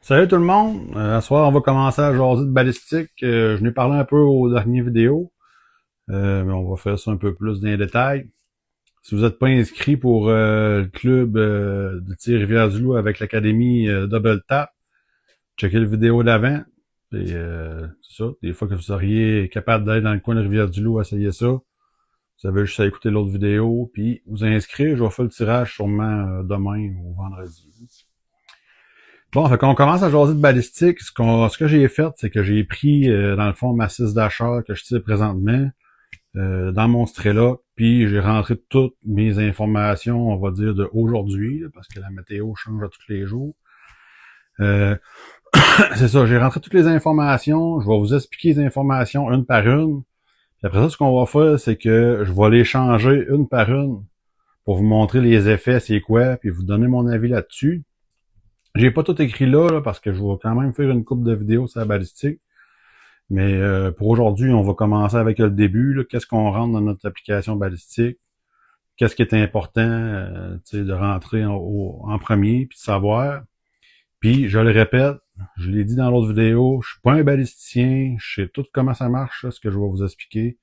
Salut tout le monde! Ce soir, on va commencer à jaser de balistique. Je n'ai parlé un peu aux dernières vidéos, mais on va faire ça un peu plus dans les détails. Si vous n'êtes pas inscrit pour le club de tir Rivière-du-Loup avec l'Académie Double Tap, checkez le vidéo d'avant. Et c'est ça. Des fois que vous seriez capable d'aller dans le coin de Rivière-du-Loup, essayez ça. Vous avez juste à écouter l'autre vidéo, puis vous inscrire. Je vais faire le tirage sûrement demain ou vendredi. Bon, fait qu'on commence à jaser de balistique. Ce que j'ai fait, c'est que j'ai pris, dans le fond, ma 6 d'achat que je tire présentement dans mon Strela, puis j'ai rentré toutes mes informations, on va dire, de aujourd'hui, parce que la météo change à tous les jours. Euh, c'est ça, j'ai rentré toutes les informations. Je vais vous expliquer les informations une par une. Puis après ça, ce qu'on va faire, c'est que je vais les changer une par une pour vous montrer les effets, c'est quoi, puis vous donner mon avis là-dessus. J'ai pas tout écrit là, parce que je vais quand même faire une couple de vidéos sur la balistique. Mais pour aujourd'hui, on va commencer avec le début. Qu'est-ce qu'on rentre dans notre application balistique? Qu'est-ce qui est important de rentrer en premier, puis de savoir. Puis, je le répète, je l'ai dit dans l'autre vidéo, je suis pas un balisticien, je sais tout comment ça marche, ce que je vais vous expliquer.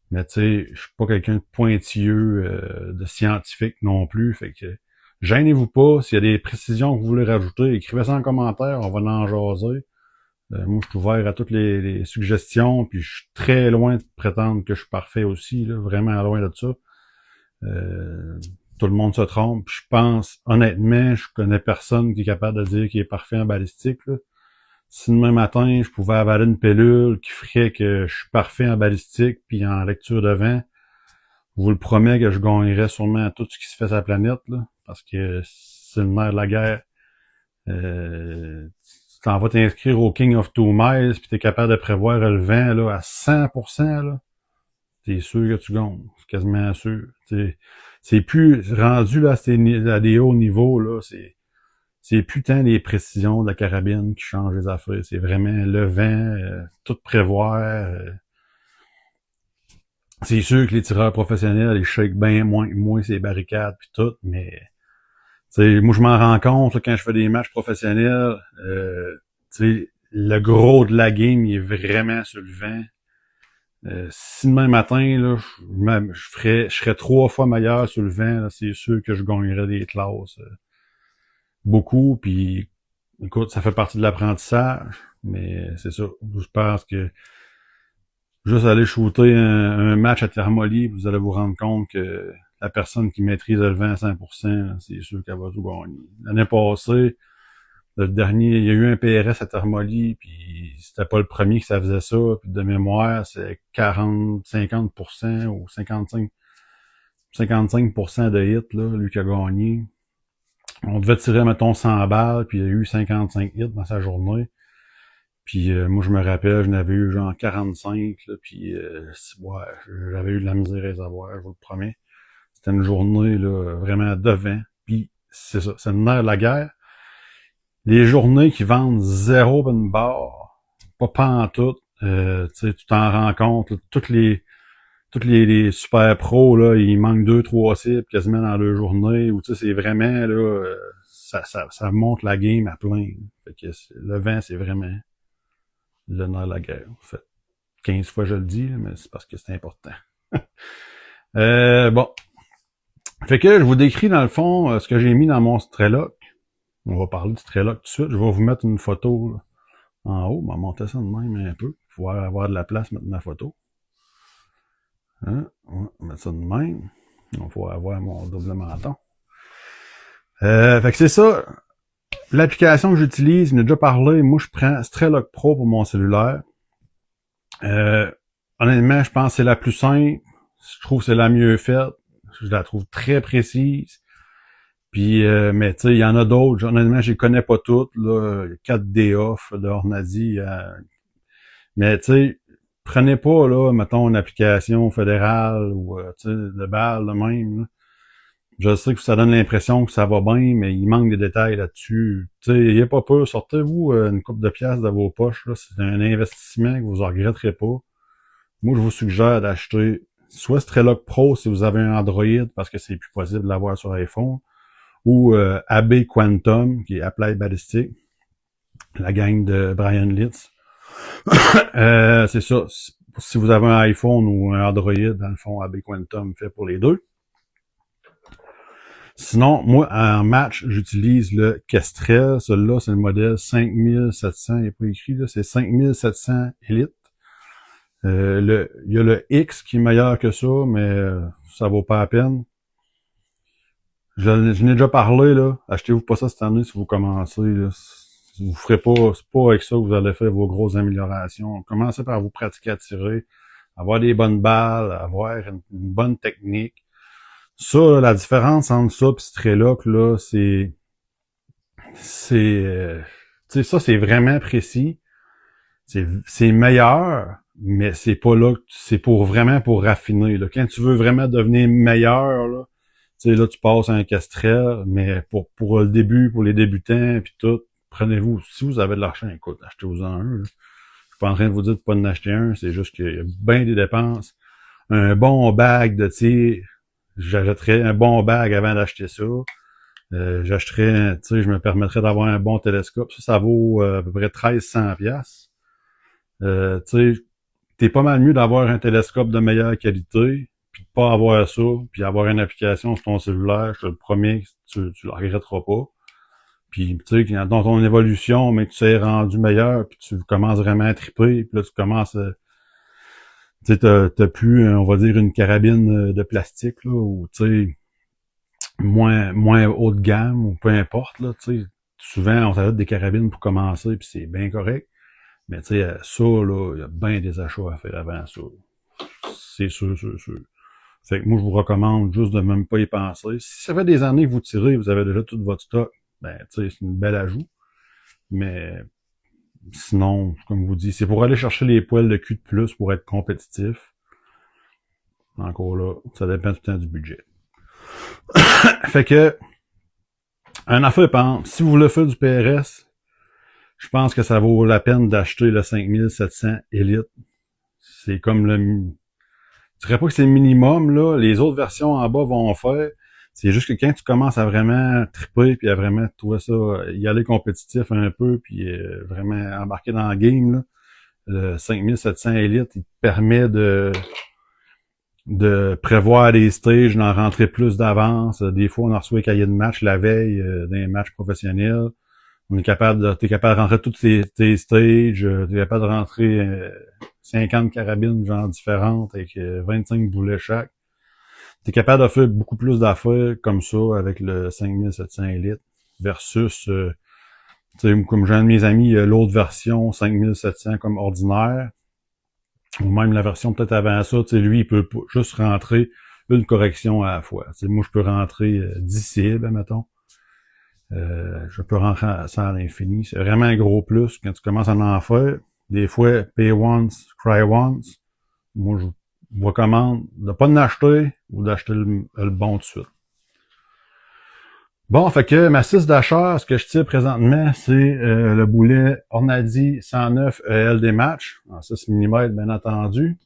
Mais tu sais, je suis pas quelqu'un de pointilleux, de scientifique non plus. Fait que gênez-vous pas. S'il y a des précisions que vous voulez rajouter, écrivez ça en commentaire, on va en jaser. Moi, je suis ouvert à toutes les suggestions, puis je suis très loin de prétendre que je suis parfait aussi, là, vraiment loin de ça. Euh, Tout le monde se trompe. Puis je pense, honnêtement, je connais personne qui est capable de dire qu'il est parfait en balistique. Là. Si demain matin, je pouvais avaler une pilule qui ferait que je suis parfait en balistique puis en lecture de vent, je vous le promets que je gagnerais sûrement à tout ce qui se fait sur la planète, là, parce que c'est le nerf de la guerre. Tu t'en vas t'inscrire au King of Two Miles puis t'es capable de prévoir le vent là, à 100%, là, t'es sûr que tu gagnes. C'est quasiment sûr. C'est plus rendu là à des hauts niveaux, là, c'est plus tant les précisions de la carabine qui changent les affaires. C'est vraiment le vent, tout prévoir. C'est sûr que les tireurs professionnels, ils shake bien moins ces barricades puis tout, mais moi je m'en rends compte là, quand je fais des matchs professionnels, le gros de la game, il est vraiment sur le vent. Si demain matin, là, je serais 3 fois meilleur sur le vent, là, c'est sûr que je gagnerais des classes beaucoup, puis écoute, ça fait partie de l'apprentissage, mais c'est ça. Je pense que juste aller shooter un match à Thermoly, vous allez vous rendre compte que la personne qui maîtrise le vent à 100%, c'est sûr qu'elle va tout gagner. L'année passée, le dernier, il y a eu un PRS à Thermoly, puis c'était pas le premier que ça faisait ça, puis de mémoire, c'est 50% ou 55% de hits, là, lui qui a gagné. On devait tirer, mettons, 100 balles, puis il y a eu 55 hits dans sa journée. Puis moi, je me rappelle, j'en avais eu genre 45, là, puis ouais, j'avais eu de la misère à les avoir, je vous le promets. C'était une journée là, vraiment devant, puis c'est ça, c'est le nerf de la guerre. Les journées qui vendent zéro open bar, pas pantoute, tu t'en rends compte, là, les super pros, là, il manque 2-3 cibles quasiment dans 2 journées, ou tu sais, c'est vraiment, là, ça monte la game à plein. Fait que le vent, c'est vraiment le nerf de la guerre. En fait, 15 fois je le dis, mais c'est parce que c'est important. Bon. Fait que je vous décris dans le fond ce que j'ai mis dans mon Strelok. On va parler du Strelok tout de suite. Je vais vous mettre une photo là, en haut. On va monter ça de même un peu. Pour pouvoir avoir de la place mettre ma photo. Hein? On va mettre ça de même. On va avoir mon double menton. Fait que c'est ça. L'application que j'utilise, j'en ai déjà parlé. Moi, je prends Strelok Pro pour mon cellulaire. Honnêtement, je pense que c'est la plus simple. Je trouve que c'est la mieux faite. Je la trouve très précise. Puis, mais tu sais, il y en a d'autres. Honnêtement, je les connais pas toutes. Là, 4D off de Ornadi. Mais tu sais, prenez pas là, mettons une application fédérale ou tu sais de balle de même. Là. Je sais que ça donne l'impression que ça va bien, mais il manque des détails là-dessus. Tu sais, ayez pas peur. Sortez-vous une coupe de piastres de vos poches. Là, c'est un investissement que vous en regretterez pas. Moi, je vous suggère d'acheter soit Strelok Pro si vous avez un Android parce que c'est plus possible de l'avoir sur iPhone, ou AB Quantum, qui est Applied Ballistic. la gang de Brian Litz. C'est ça. Si vous avez un iPhone ou un Android, dans le fond, AB Quantum fait pour les deux. Sinon, moi, en match, j'utilise le Kestrel. Celui-là, c'est le modèle 5700. Il n'est pas écrit, là. C'est 5700 Elite. Il y a le X qui est meilleur que ça, mais ça vaut pas la peine. Je n'ai déjà parlé, là. Achetez-vous pas ça cette année si vous commencez, là. Vous ferez pas, c'est pas avec ça que vous allez faire vos grosses améliorations. Commencez par vous pratiquer à tirer, avoir des bonnes balles, avoir une bonne technique. Ça, là, la différence entre ça et ce Strelok, là, tu sais, ça, c'est vraiment précis. C'est meilleur, mais c'est pas là, c'est vraiment pour raffiner, là. Quand tu veux vraiment devenir meilleur, là, tu sais, là, tu passes à un Kestrel, mais pour le début, pour les débutants, puis tout, prenez-vous, si vous avez de l'argent, écoute, achetez-vous-en un, là. Je suis pas en train de vous dire de pas en acheter un, c'est juste qu'il y a bien des dépenses. Un bon bag de tir, j'achèterais un bon bag avant d'acheter ça. J'achèterais, tu sais, je me permettrais d'avoir un bon télescope. Ça vaut à peu près 1300 pièces. Tu sais, t'es pas mal mieux d'avoir un télescope de meilleure qualité, puis de pas avoir ça, puis avoir une application sur ton cellulaire. Je te le promets, tu le regretteras pas. Puis, tu sais, dans ton évolution, mais tu t'es rendu meilleur, puis tu commences vraiment à triper, puis là, tu commences tu sais, t'as plus, on va dire, une carabine de plastique, là, ou, tu sais, moins haut de gamme, ou peu importe, là, tu sais. Souvent, on s'achète des carabines pour commencer, puis c'est bien correct. Mais, tu sais, ça, là, il y a bien des achats à faire avant ça. C'est sûr, sûr, sûr. Fait que moi, je vous recommande juste de même pas y penser. Si ça fait des années que vous tirez, vous avez déjà tout votre stock, ben, tu sais, c'est une belle ajout. Mais, sinon, comme je vous dis, c'est pour aller chercher les poils de cul de plus pour être compétitif. Encore là, ça dépend tout le temps du budget. Fait que, un affaire, par exemple, si vous voulez faire du PRS, je pense que ça vaut la peine d'acheter le 5700 Elite. C'est comme je dirais pas que c'est le minimum, là. Les autres versions en bas vont faire. C'est juste que quand tu commences à vraiment triper puis à vraiment trouver ça, y aller compétitif un peu puis vraiment embarquer dans le game, là, le 5700 Elite, il te permet de prévoir des stages, d'en rentrer plus d'avance. Des fois, on en reçoit les cahiers de match la veille d'un match professionnel. T'es capable de rentrer toutes tes stages, t'es capable de rentrer 50 carabines genre différentes avec 25 boulets chaque. T'es capable de faire beaucoup plus d'affaires comme ça avec le 5700 Elite versus, comme j'ai un de mes amis, l'autre version 5700 comme ordinaire, ou même la version peut-être avant ça, lui, il peut juste rentrer une correction à la fois. Moi, je peux rentrer 10 cibles, mettons. Je peux rentrer ça à l'infini. C'est vraiment un gros plus quand tu commences à en faire. Des fois, pay once, cry once. Moi, je vous recommande de pas en acheter ou d'acheter le bon tout de suite. Bon, fait que ma 6 d'achat, ce que je tire présentement, c'est le boulet Ornadi 109 LD Match, en 6 mm, bien entendu.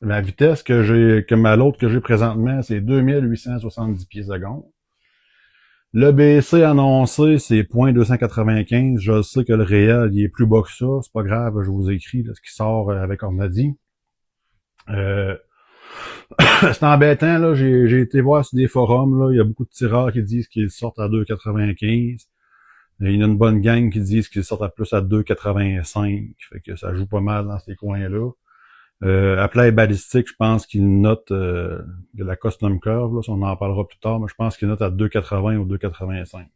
La vitesse l'autre que j'ai présentement, c'est 2870 pieds secondes. Le BC annoncé, c'est .295. Je sais que le réel, il est plus bas que ça. C'est pas grave, je vous écris là, ce qui sort avec Ornadi. C'est embêtant, là. J'ai été voir sur des forums, là. Il y a beaucoup de tireurs qui disent qu'ils sortent à 2,95. Il y en a une bonne gang qui disent qu'ils sortent à plus à 2,85. Fait que ça joue pas mal dans ces coins-là. Appelé balistique, je pense qu'il note de la custom curve, là, on en parlera plus tard, mais je pense qu'il note à 2,80 ou 2,85.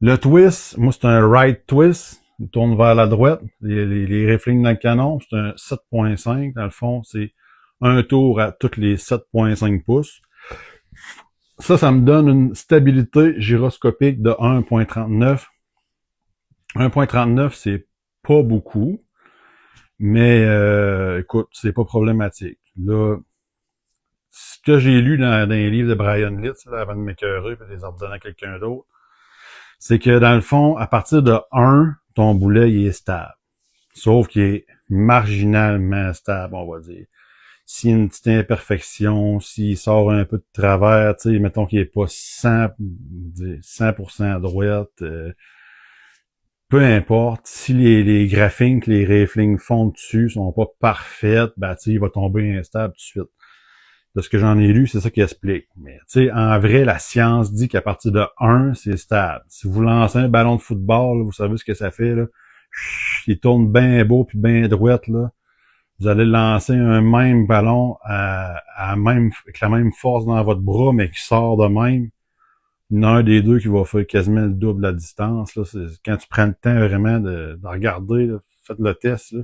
Le twist, moi c'est un right twist, il tourne vers la droite, les riflings dans le canon, c'est un 7.5, dans le fond, c'est un tour à toutes les 7.5 pouces. Ça me donne une stabilité gyroscopique de 1.39. 1.39, c'est pas beaucoup. Mais écoute, c'est pas problématique. Là, ce que j'ai lu dans les livres de Brian Litz, là, avant de m'écœurer et de les ordonner à quelqu'un d'autre, c'est que dans le fond, à partir de 1, ton boulet il est stable. Sauf qu'il est marginalement stable, on va dire. S'il y a une petite imperfection, s'il sort un peu de travers, tu sais, mettons qu'il est pas 100% à droite, peu importe, si les graphings que les riflings font dessus sont pas parfaites, ben, tu sais, il va tomber instable tout de suite. De ce que j'en ai lu, c'est ça qui explique. Mais, tu sais, en vrai, la science dit qu'à partir de 1, c'est stable. Si vous lancez un ballon de football, là, vous savez ce que ça fait, là. Il tourne bien beau puis bien droite, là. Vous allez lancer un même ballon avec la même force dans votre bras, mais qui sort de même. Il y en a un des deux qui va faire quasiment le double de la distance. Là. Quand tu prends le temps vraiment de regarder, là, faites le test, là,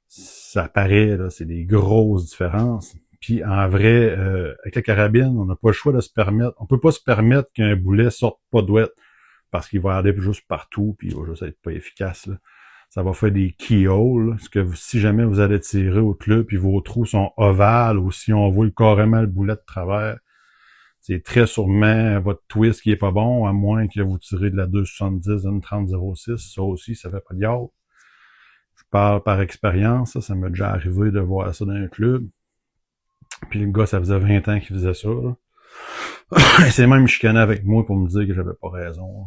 ça apparaît, là, c'est des grosses différences. Puis en vrai, avec la carabine, on n'a pas le choix de se permettre. On peut pas se permettre qu'un boulet sorte pas d'ouette parce qu'il va aller juste partout, puis il va juste être pas efficace. Là. Ça va faire des keyholes, parce que si jamais vous allez tirer au club, puis vos trous sont ovales, ou si on voit carrément le boulet de travers, c'est très sûrement votre twist qui est pas bon, à moins que vous tirez de la 2,70 à une 30,06. Ça aussi, ça fait pas de garde. Je parle par expérience, ça m'est déjà arrivé de voir ça dans un club. Puis le gars, ça faisait 20 ans qu'il faisait ça. Là. Il s'est même chicané avec moi pour me dire que j'avais pas raison.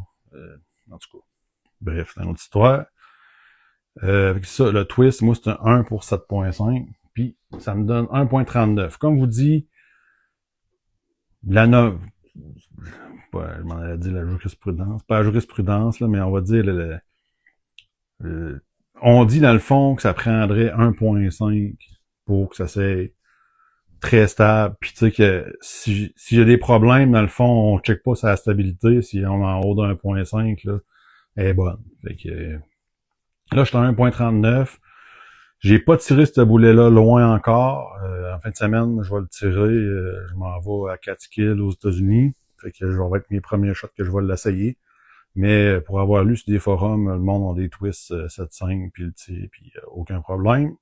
En tout cas. Bref, c'est une autre histoire. Avec ça, le twist, moi, c'est un 1 pour 7.5. Puis ça me donne 1.39. Comme vous dit, la no... je m'en allais dire la jurisprudence. Pas la jurisprudence, là, mais on va dire on dit dans le fond que ça prendrait 1.5 pour que ça soit très stable. Puis tu sais que si y a des problèmes, dans le fond, on check pas sa stabilité. Si on est en haut de 1.5, là, elle est bonne. Fait que là, je suis à 1.39. J'ai pas tiré ce boulet-là loin encore. En fin de semaine, je vais le tirer. Je m'en vais à Catskill aux États-Unis. Fait que je vais être mes premiers shots que je vais l'essayer. Mais pour avoir lu sur des forums, le monde a des twists 7.5 puis le tir, puis aucun problème.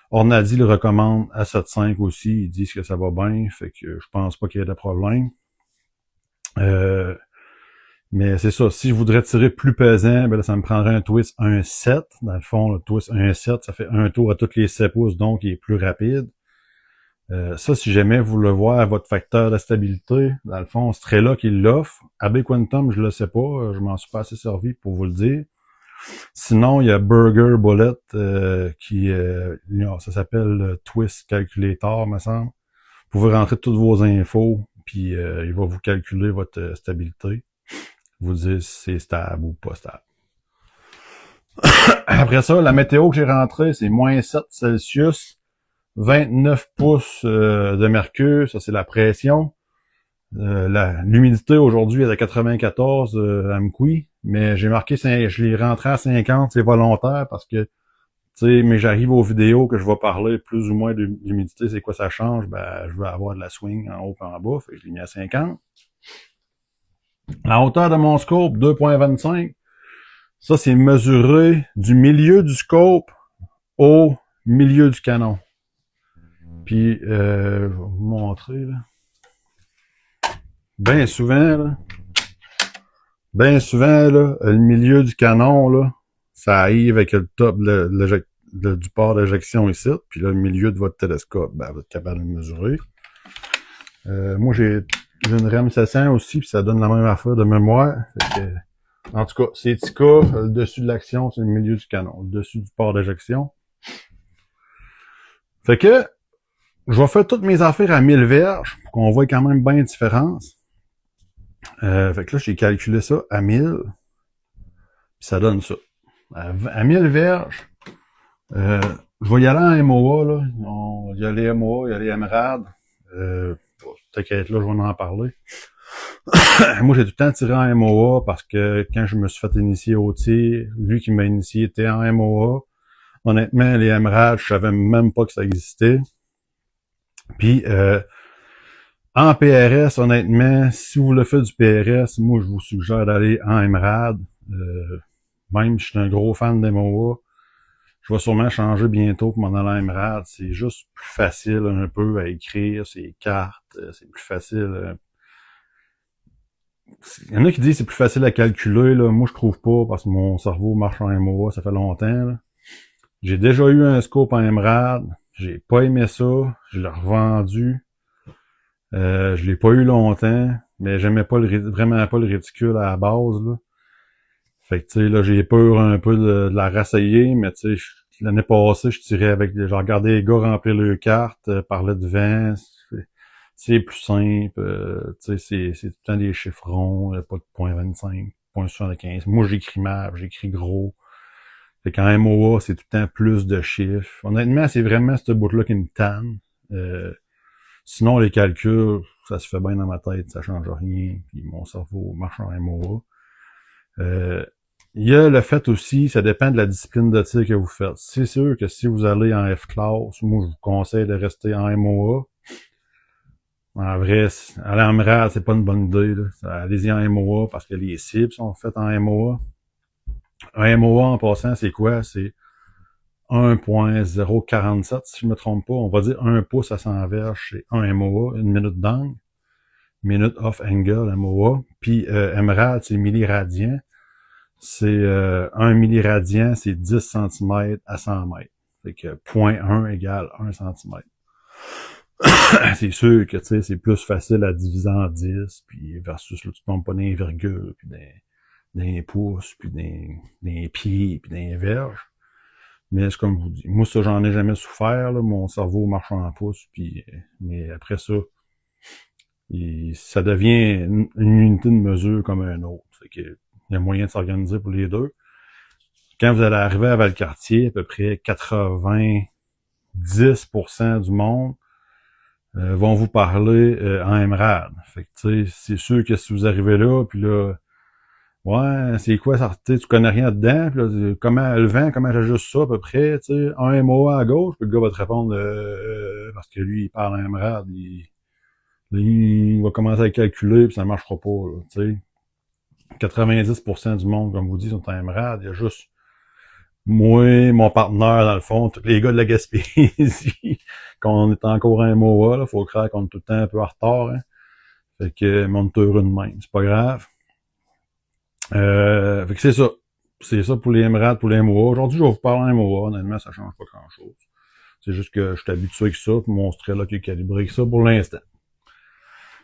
Ornadi le recommande à 7.5 aussi. Ils disent que ça va bien. Fait que je pense pas qu'il y ait de problème. Mais c'est ça, si je voudrais tirer plus pesant, ben là, ça me prendrait un twist 1.7. Dans le fond, le twist 1.7, ça fait un tour à toutes les 7 pouces, donc il est plus rapide. Ça, si jamais vous le voyez à votre facteur de stabilité, dans le fond, c'est très là qu'il l'offre. AB Quantum, je le sais pas, je m'en suis pas assez servi pour vous le dire. Sinon, il y a Burger Bullet ça s'appelle Twist Calculator, me semble. Vous pouvez rentrer toutes vos infos, puis il va vous calculer votre stabilité. Vous dire si c'est stable ou pas stable. Après ça, la météo que j'ai rentrée, c'est moins 7 Celsius, 29 pouces de mercure, ça c'est la pression. L'humidité aujourd'hui est à 94 à Mkoui, mais j'ai marqué, je l'ai rentré à 50, c'est volontaire parce que, tu sais, mais j'arrive aux vidéos que je vais parler plus ou moins de l'humidité, c'est quoi ça change, ben je veux avoir de la swing en haut et en bas, fait que je l'ai mis à 50. La hauteur de mon scope, 2.25, ça c'est mesuré du milieu du scope au milieu du canon. Puis, je vais vous montrer, là. Bien souvent, là, le milieu du canon, là, ça arrive avec le top du port d'éjection ici, puis là, le milieu de votre télescope, ben, vous êtes capable de le mesurer. Moi, j'ai une REM 700 aussi, puis ça donne la même affaire de mémoire. Fait que, en tout cas, c'est Tika, le dessus de l'action, c'est le milieu du canon, le dessus du port d'éjection. Fait que, je vais faire toutes mes affaires à 1000 verges, pour qu'on voit quand même bien la différence. Fait que là, j'ai calculé ça à 1000, puis ça donne ça. À 1000 verges, je vais y aller en MOA, là. Il y a les MOA, il y a les Emerald. Peut-être là, je vais en parler. Moi, j'ai tout le temps tiré en MOA parce que quand je me suis fait initier au tir, lui qui m'a initié était en MOA. Honnêtement, les Emerald, je savais même pas que ça existait. Puis, en PRS, honnêtement, si vous le faites du PRS, moi, je vous suggère d'aller en Emerald. Même si je suis un gros fan d'MOA, je vais sûrement changer bientôt pour m'en aller en Emerald. C'est juste plus facile un peu à écrire, c'est cartes, c'est plus facile. Il y en a qui disent que c'est plus facile à calculer, là. Moi, je trouve pas, parce que mon cerveau marche en MOA, ça fait longtemps, là. J'ai déjà eu un scope en Emerald. J'ai pas aimé ça. Je l'ai revendu. Je l'ai pas eu longtemps, mais j'aimais pas vraiment pas le réticule à la base, là. Fait que, tu sais, là, j'ai peur un peu de la rassailler, mais tu sais, l'année passée, je tirais avec, j'ai regardé les gars remplir leurs cartes, parler de vent, c'est plus simple, tu sais, c'est tout le temps des chiffres ronds, pas de .25, .75. Moi, j'écris mal, j'écris gros. Fait qu'en MOA, c'est tout le temps plus de chiffres. Honnêtement, c'est vraiment ce bout-là qui me tanne. Sinon, les calculs, ça se fait bien dans ma tête, ça change rien, puis mon cerveau marche en MOA. Il y a le fait aussi, ça dépend de la discipline de tir que vous faites. C'est sûr que si vous allez en F-class, moi, je vous conseille de rester en MOA. En vrai, aller en MRAD, c'est pas une bonne idée, là. Allez-y en MOA parce que les cibles sont faites en MOA. Un MOA, en passant, c'est quoi? C'est 1.047, si je me trompe pas. On va dire 1 pouce à 100 verges, c'est 1 MOA, une minute d'angle. Minute off angle, MOA. Puis MRAD, c'est milliradian. C'est 1 milliradian, c'est 10 cm à 100 mètres. Fait que 0.1 égale 1 cm. C'est sûr que, tu sais, c'est plus facile à diviser en 10, puis versus, là, tu tombes pas dans les virgules, puis dans les pouces, puis dans les pieds, puis dans les verges. Mais c'est comme je vous dis, moi, ça, j'en ai jamais souffert, là. Mon cerveau marche en pouces, puis, mais après ça, ça devient une unité de mesure comme un autre. Fait que, il y a moyen de s'organiser pour les deux. Quand vous allez arriver à Valcartier, à peu près 90% du monde vont vous parler en MRAD. Fait que, tu sais, c'est sûr que si vous arrivez là, puis là, ouais, c'est quoi ça, tu connais rien dedans, puis là, comment le vent, comment j'ajuste ça à peu près, tu sais, un MOA à gauche, puis le gars va te répondre parce que lui, il parle en MRAD, il va commencer à calculer, puis ça marchera pas, là, tu sais. 90% du monde, comme vous dites, sont en MRAD, il y a juste moi, mon partenaire, dans le fond, tous les gars de la Gaspésie, qu'on est encore en MOA, là, faut croire qu'on est tout le temps un peu en retard, hein. Fait que, mais on est heureux de même, c'est pas grave. Fait que c'est ça. C'est ça pour les MRAD, pour les MOA. Aujourd'hui, je vais vous parler en MOA. Honnêtement, ça change pas grand-chose. C'est juste que je suis habitué avec ça, puis mon strat là qui est calibré avec ça pour l'instant.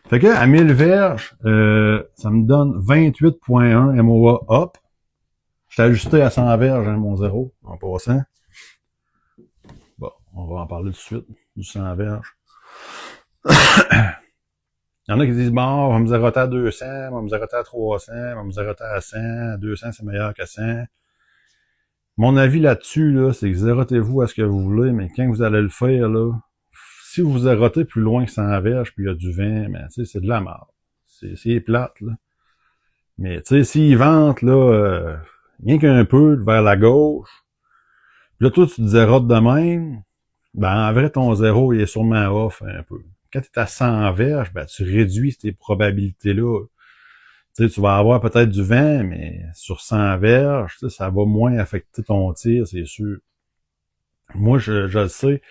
Fait que, à 1000 verges, ça me donne 28.1 MOA up. Je suis ajusté à 100 verges, hein, mon zéro, en passant. Bon, on va en parler tout de suite, du 100 verges. Il y en a qui disent, bon, on va me zéroter à 200, on va me zéroter à 300, on va me zéroter à 100, 200 c'est meilleur qu'à 100. Mon avis là-dessus, là, c'est que zérotez-vous à ce que vous voulez, mais quand vous allez le faire, là, si vous zérotez plus loin que 100 verges, puis il y a du vent, ben, tu sais, c'est de la merde. C'est plate, là. Mais, tu sais, s'ils ventent, là, rien qu'un peu vers la gauche, puis là, toi, tu te zérotes de même, ben, en vrai, ton zéro, il est sûrement off un peu. Quand tu es à 100 verges, ben, tu réduis ces probabilités-là. Tu sais, tu vas avoir peut-être du vent, mais sur 100 verges, tu sais, ça va moins affecter ton tir, c'est sûr. Moi, je le sais,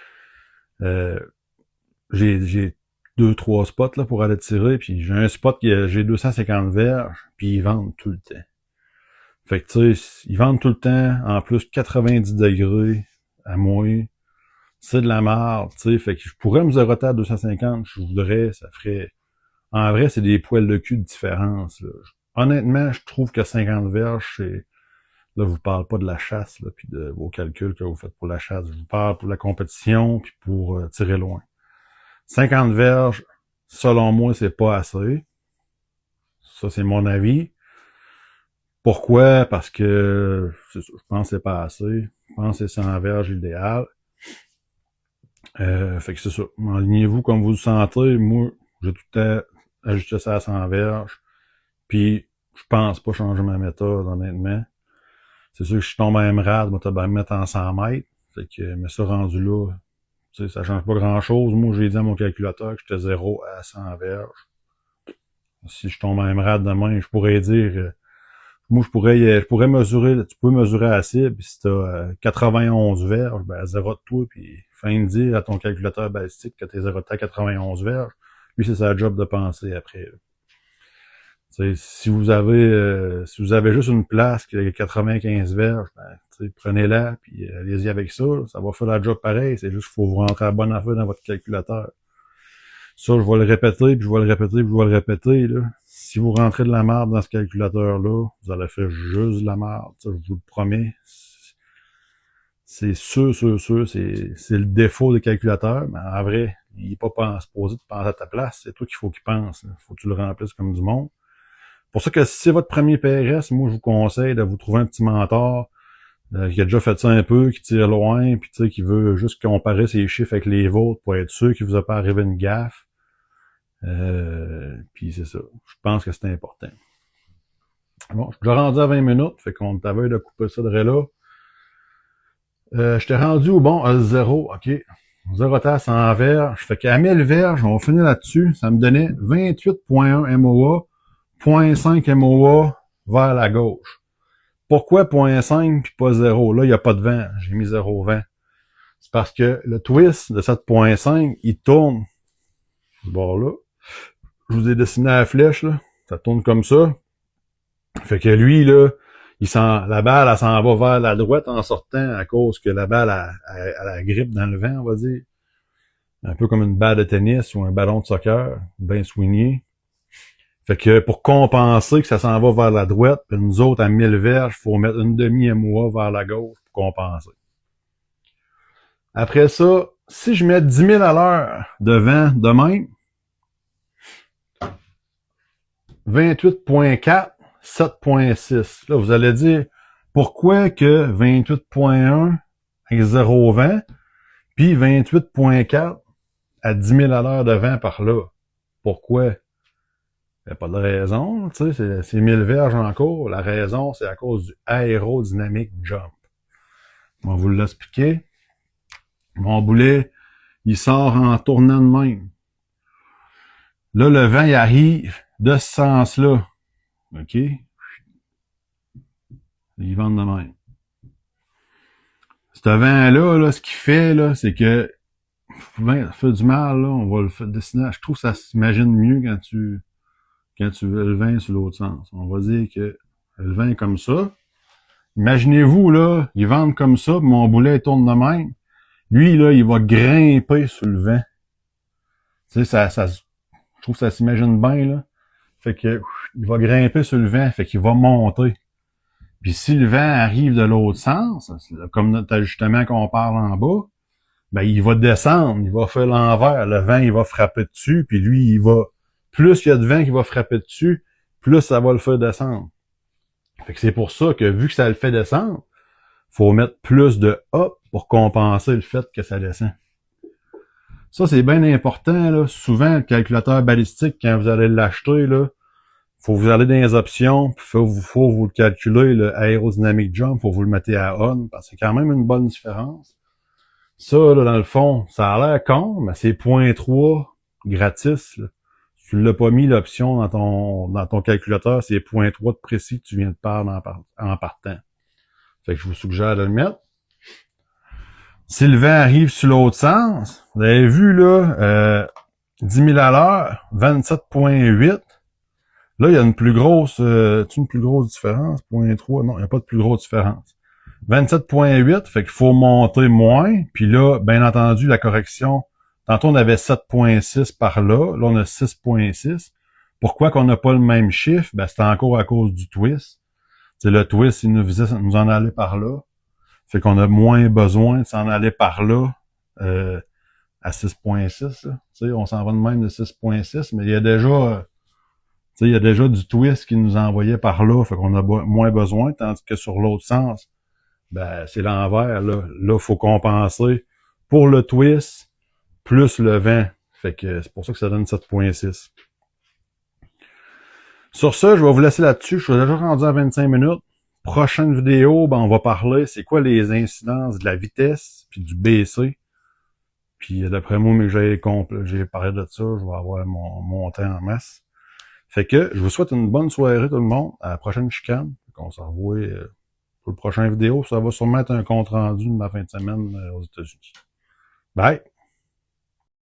j'ai 2-3 spots là pour aller tirer, puis j'ai un spot qui j'ai 250 verges, puis ils vendent tout le temps. Fait que tu sais, ils vendent tout le temps, en plus 90 degrés à moins. C'est de la merde, tu sais. Fait que je pourrais me zéroter à 250, je voudrais, ça ferait... En vrai, c'est des poils de cul de différence, là. Honnêtement, je trouve que 50 verges, c'est... Là, je vous parle pas de la chasse, là, puis de vos calculs que vous faites pour la chasse. Je vous parle pour la compétition, puis pour tirer loin. 50 verges, selon moi, c'est pas assez. Ça, c'est mon avis. Pourquoi? Parce que je pense que c'est pas assez. Je pense que c'est 100 verges idéal. Fait que c'est ça. Alignez-vous comme vous le sentez. Moi, j'ai tout le temps ajusté ça à 100 verges. Puis, je pense pas changer ma méthode, honnêtement. C'est sûr que je tombe à MRAD, moi, me mettre en 100 mètres. Fait que, mais ça rendu là, tu sais, ça change pas grand-chose. Moi, j'ai dit à mon calculateur que j'étais 0 à 100 verges. Si je tombe à MRAD demain, je pourrais dire... moi, je pourrais mesurer... Tu peux mesurer à la cible, si t'as 91 verges, ben, zérote toi, puis fin de dire à ton calculateur balistique que t'es zéroté à 91 verges. Lui, c'est sa job de penser après. T'sais, si vous avez juste une place qui a 95 verges, ben, prenez-la, puis allez-y avec ça. Ça va faire la job pareil. C'est juste qu'il faut vous rentrer à la bonne affaire dans votre calculateur. Ça, je vais le répéter, puis je vais le répéter, puis je vais le répéter. Là. si vous rentrez de la merde dans ce calculateur-là, vous allez faire juste de la merde, ça, je vous le promets. C'est sûr, c'est le défaut des calculateurs, mais en vrai, il n'est pas supposé de penser à ta place, c'est toi qu'il faut qu'il pense. Il faut que tu le remplisses comme du monde. Pour ça que si c'est votre premier PRS, moi je vous conseille de vous trouver un petit mentor qui a déjà fait ça un peu, qui tire loin, puis tu sais, qui veut juste comparer ses chiffres avec les vôtres pour être sûr qu'il vous a pas arrivé une gaffe. Puis c'est ça. Je pense que c'est important. Bon, je suis déjà rendu à 20 minutes, fait qu'on t'avait de couper ça de là. Je t'ai rendu au bon à 0, ok. 0 tasse en verge. Fait qu'à 1000 verges, on va finir là-dessus. Ça me donnait 28.1 MOA, 0.5 MOA vers la gauche. Pourquoi 0.5 puis pas 0? Là, il n'y a pas de vent. J'ai mis 0,20. C'est parce que le twist de cette 0.5, il tourne. Ce bord-là. Je vous ai dessiné la flèche, là. Ça tourne comme ça. Fait que lui, là, la balle, elle s'en va vers la droite en sortant à cause que la balle, elle a grippe dans le vent, on va dire. Un peu comme une balle de tennis ou un ballon de soccer, bien swingé. Fait que pour compenser que ça s'en va vers la droite, puis nous autres, à 1000 verges, il faut mettre une demi-MOA vers la gauche pour compenser. Après ça, si je mets 10 000 à l'heure de vent de même, 28.4, 7.6. Là, vous allez dire, pourquoi que 28.1 avec 0 vent, puis 28.4 à 10 000 à l'heure de vent par là? Pourquoi? Il n'y a pas de raison, tu sais, c'est 1000 verges encore. La raison, c'est à cause du aérodynamique jump. On va vous l'expliquer. Mon boulet, il sort en tournant de même. Là, le vent, il arrive de ce sens-là. OK? Il vente de même. Ce vent-là, là, ce qu'il fait, là, c'est que ça fait du mal, là, on va le faire dessiner. Je trouve que ça s'imagine mieux quand tu veux le vent sur l'autre sens. On va dire que le vent est comme ça. Imaginez-vous, là, il vente comme ça, mon boulet tourne de même. Lui, là, il va grimper sur le vent. Tu sais, je trouve que ça s'imagine bien, là. Fait que, il va grimper sur le vent, fait qu'il va monter. Puis si le vent arrive de l'autre sens, comme notre ajustement qu'on parle en bas, ben il va descendre, il va faire l'envers, le vent il va frapper dessus, puis lui plus il y a de vent qui va frapper dessus, plus ça va le faire descendre. Fait que c'est pour ça que vu que ça le fait descendre, faut mettre plus de hop pour compenser le fait que ça descend. Ça c'est bien important là. Souvent le calculateur balistique quand vous allez l'acheter là, faut vous aller dans les options, puis faut vous le calculer, le aérodynamic jump, faut vous le mettre à on, parce que c'est quand même une bonne différence. Ça, là, dans le fond, ça a l'air con, mais c'est 0.3 gratis. Là. Si tu l'as pas mis l'option dans ton calculateur, c'est 0.3 de précis que tu viens de perdre en partant. Fait que je vous suggère de le mettre. Si le vent arrive sur l'autre sens, vous avez vu là, 10 000 à l'heure, 27.8. Là, il y a une plus grosse différence? 0.3? Non, il n'y a pas de plus grosse différence. 27.8, fait qu'il faut monter moins. Puis là, bien entendu, la correction. Tantôt, on avait 7.6 par là. Là, on a 6.6. Pourquoi qu'on n'a pas le même chiffre? Ben, c'est encore à cause du twist. C'est le twist, il nous en aller par là. Fait qu'on a moins besoin de s'en aller par là à 6.6. On s'en va de même de 6.6, mais il y a déjà du twist qui nous envoyait par là, fait qu'on a moins besoin, tandis que sur l'autre sens, ben c'est l'envers. Là, faut compenser pour le twist plus le vent. Fait que c'est pour ça que ça donne 7.6. Sur ça, je vais vous laisser là-dessus. Je suis déjà rendu à 25 minutes. Prochaine vidéo, ben on va parler c'est quoi les incidences de la vitesse puis du BC. Puis d'après moi, mais j'ai parlé de ça, je vais avoir mon temps en masse. Fait que je vous souhaite une bonne soirée tout le monde. À la prochaine chicane. On se revoit pour le prochain vidéo. Ça va sûrement être un compte rendu de ma fin de semaine aux États-Unis. Bye!